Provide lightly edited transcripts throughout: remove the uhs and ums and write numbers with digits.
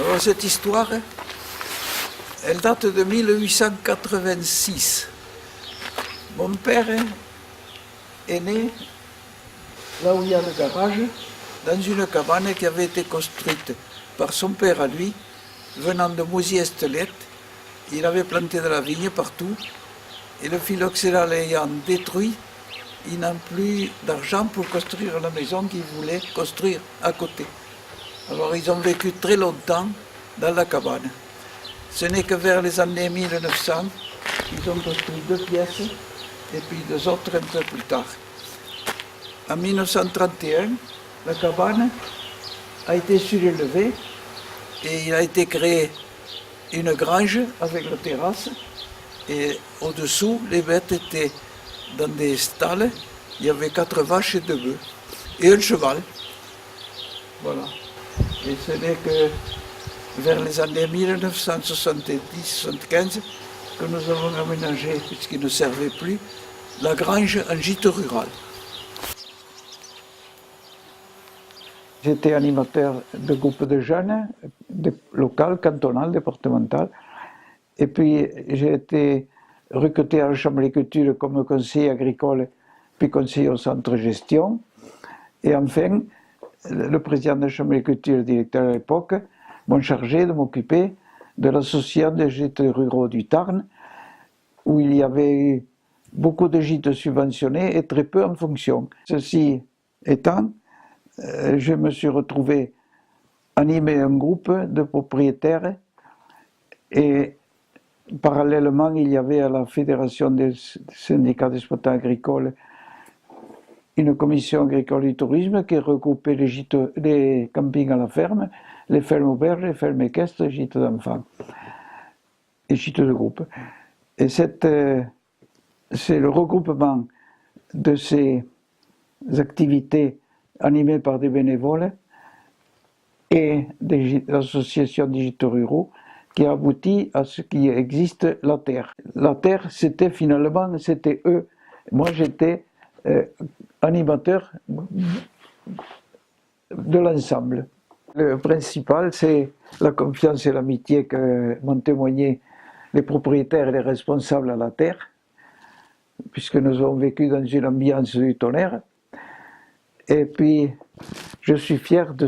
Alors, cette histoire, elle date de 1886. Mon père est né là où il y a le garage, dans une cabane qui avait été construite par son père à lui, venant de Mousies-Estelette. Il avait planté de la vigne partout, et le phylloxéra l'ayant détruit, ils n'ont plus d'argent pour construire la maison qu'ils voulaient construire à côté. Alors ils ont vécu très longtemps dans la cabane. Ce n'est que vers les années 1900 qu'ils ont construit 2 pièces et puis 2 autres un peu plus tard. En 1931, la cabane a été surélevée et il a été créé une grange avec la terrasse, et au-dessous, les bêtes étaient dans des stalles. Il y avait 4 vaches et 2 bœufs et un cheval. Voilà. Et ce n'est que vers les années 1970-75 que nous avons aménagé, puisqu'il ne servait plus, la grange en gîte rural. J'étais animateur de groupe de jeunes, local, cantonal, départemental. Et puis j'ai été recruté à la Chambre d'agriculture comme conseiller agricole, puis conseiller au centre gestion. Et enfin, le président de la Chambre d'agriculture, le directeur à l'époque, m'ont chargé de m'occuper de l'association des gîtes ruraux du Tarn, où il y avait eu beaucoup de gîtes subventionnés et très peu en fonction. Ceci étant, je me suis retrouvé animer un groupe de propriétaires, et parallèlement il y avait à la Fédération des syndicats d'exploitants agricoles une commission agricole du tourisme qui regroupait les campings à la ferme, les fermes auberges, les fermes équestres, les gîtes d'enfants et gîtes de groupe. Et c'est le regroupement de ces activités animées par des bénévoles et des associations des gîtes ruraux qui a abouti à ce qui existe, la terre. La terre, c'était finalement, c'était eux. Moi, j'étais animateur de l'ensemble. Le principal, c'est la confiance et l'amitié que m'ont témoigné les propriétaires et les responsables à la terre, puisque nous avons vécu dans une ambiance du tonnerre. Et puis, je suis fier de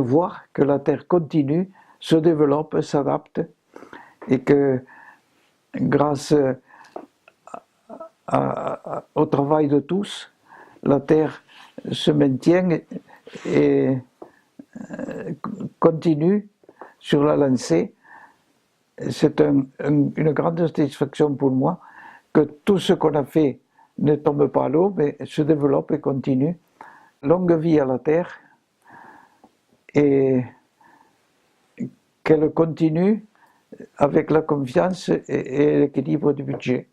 voir que la terre continue, se développe, s'adapte, et que grâce au travail de tous, la terre se maintient et continue sur la lancée. C'est une grande satisfaction pour moi que tout ce qu'on a fait ne tombe pas à l'eau, mais se développe et continue. Longue vie à la terre, et qu'elle continue avec la confiance et l'équilibre du budget.